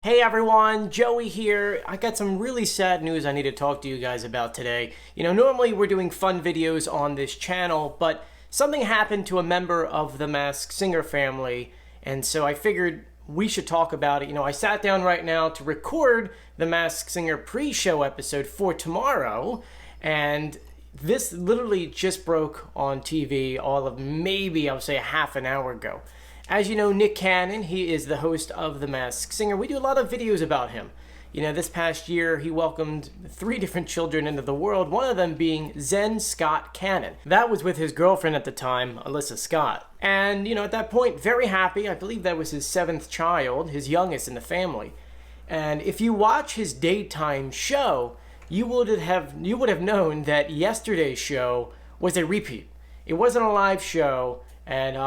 Hey everyone, Joey here. I got some really sad news I need to talk to you guys about today. Normally we're doing fun videos on this channel, but something happened to a member of the Masked Singer family, and so I figured we should talk about it. I sat down right now to record the Masked Singer pre-show episode for tomorrow, and this literally just broke on TV all of maybe, I would say, a half an hour ago. As you know, Nick Cannon, he is the host of The Masked Singer. We do a lot of videos about him. This past year, he welcomed 3 different children into the world, one of them being Zen Scott Cannon. That was with his girlfriend at the time, Alyssa Scott. And, at that point, very happy. I believe that was his 7th child, his youngest in the family. And if you watch his daytime show, you would have known that yesterday's show was a repeat. It wasn't a live show. And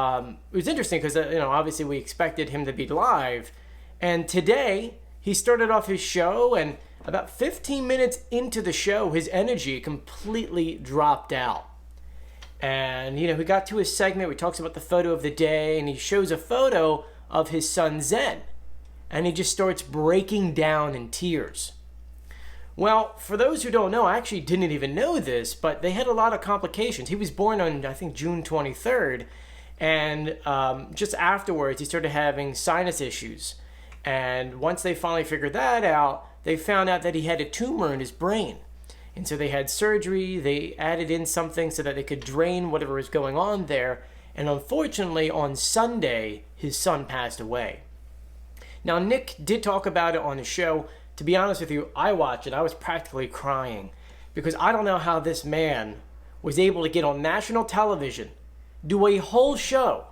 it was interesting because, obviously we expected him to be live. And today, he started off his show, and about 15 minutes into the show, his energy completely dropped out. And, he got to his segment where he talks about the photo of the day, and he shows a photo of his son Zen. And he just starts breaking down in tears. Well, for those who don't know, I actually didn't even know this, but they had a lot of complications. He was born on, I think, June 23rd. And just afterwards, he started having sinus issues. And once they finally figured that out, they found out that he had a tumor in his brain. And so they had surgery. They added in something so that they could drain whatever was going on there. And unfortunately, on Sunday, his son passed away. Now, Nick did talk about it on his show. To be honest with you, I watched it. I was practically crying. Because I don't know how this man was able to get on national television, do a whole show,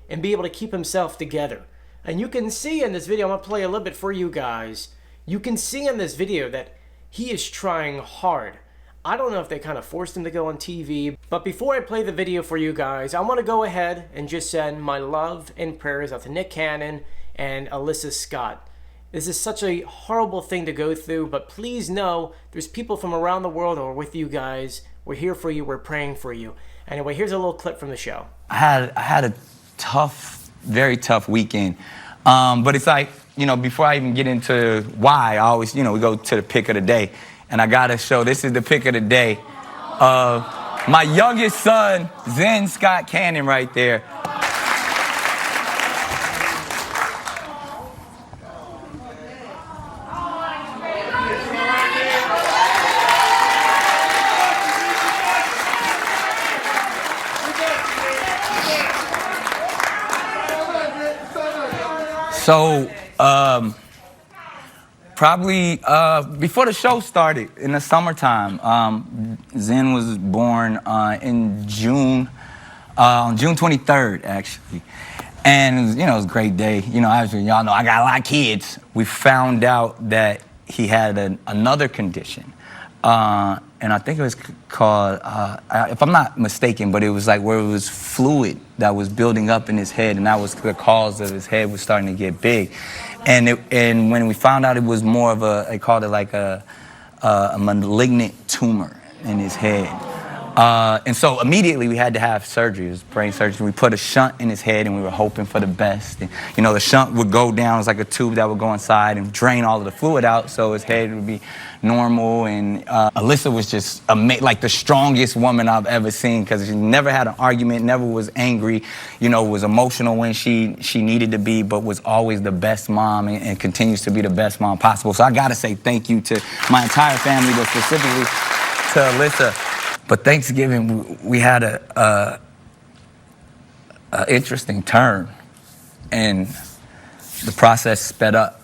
and be able to keep himself together. And you can see in this video, I'm going to play a little bit for you guys. You can see in this video that he is trying hard. I don't know if they kind of forced him to go on TV, but before I play the video for you guys, I want to go ahead and just send my love and prayers out to Nick Cannon and Alyssa Scott. This is such a horrible thing to go through, but please know there's people from around the world who are with you guys. We're here for you. We're praying for you. Anyway, here's a little clip from the show. I had a tough, very tough weekend. But it's like, before I even get into why, I always, we go to the pick of the day. And I got to show, this is the pick of the day of my youngest son, Zen Scott Cannon right there. So, probably before the show started in the summertime, Zen was born in June, on June 23rd, actually. And, it was a great day. Obviously, y'all know I got a lot of kids. We found out that he had another condition. And I think it was called, if I'm not mistaken, but it was like where it was fluid that was building up in his head, and that was the cause of his head was starting to get big. And when we found out it was more of they called it like a malignant tumor in his head. And so immediately we had to have surgery. It was brain surgery. We put a shunt in his head, and we were hoping for the best. And, the shunt would go down. It was like a tube that would go inside and drain all of the fluid out, so his head would be normal. And Alyssa was just like the strongest woman I've ever seen, because she never had an argument, never was angry, was emotional when she needed to be, but was always the best mom and continues to be the best mom possible. So I got to say thank you to my entire family, but specifically to Alyssa. But Thanksgiving, we had a interesting turn, and the process sped up,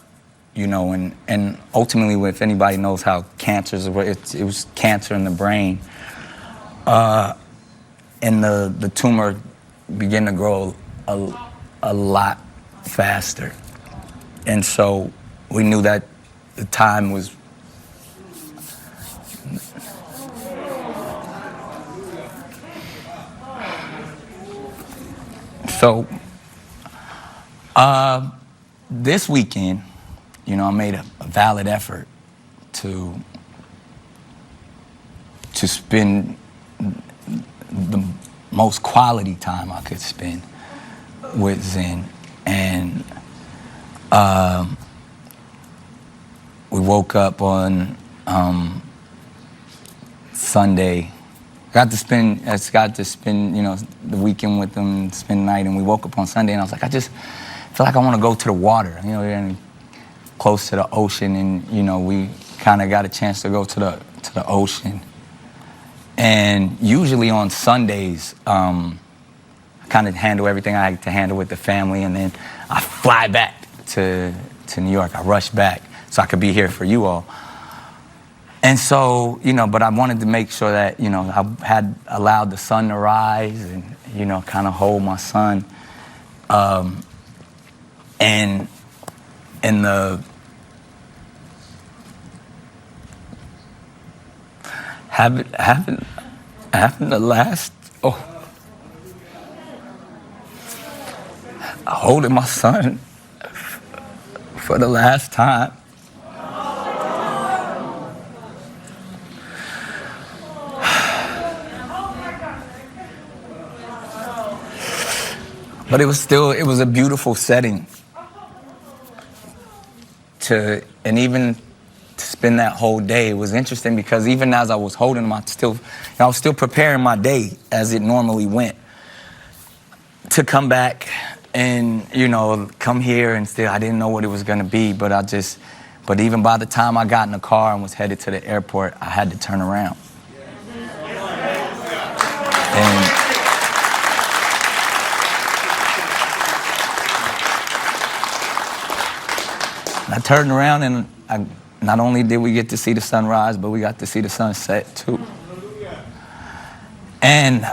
and ultimately, if anybody knows how cancers work, it was cancer in the brain, and the tumor began to grow a lot faster, and so we knew that the time was. So, this weekend, I made a valid effort to spend the most quality time I could spend with Zen. And woke up on Sunday. Got to spend, the weekend with them, spend the night, and we woke up on Sunday, and I was like, I just feel like I want to go to the water. You know, we're close to the ocean, and we kind of got a chance to go to the ocean. And usually on Sundays, I kind of handle everything I had to handle with the family, and then I fly back to New York. I rush back so I could be here for you all. And so, but I wanted to make sure that, I had allowed the sun to rise and, kind of hold my son. And in the having the last, holding my son for the last time. But it was a beautiful setting and even to spend that whole day. It was interesting because even as I was holding him, I was still preparing my day as it normally went to come back and, come here and still, I didn't know what it was going to be, but even by the time I got in the car and was headed to the airport, I had to turn around. And I turned around and not only did we get to see the sunrise, but we got to see the sunset too. And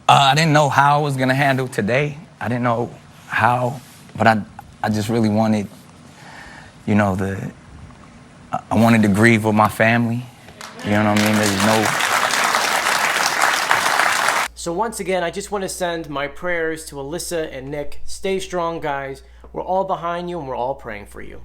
I didn't know how I was going to handle today. I didn't know how, but I just really wanted, I wanted to grieve with my family. You know what I mean? There's no... So once again, I just want to send my prayers to Alyssa and Nick. Stay strong, guys. We're all behind you and we're all praying for you.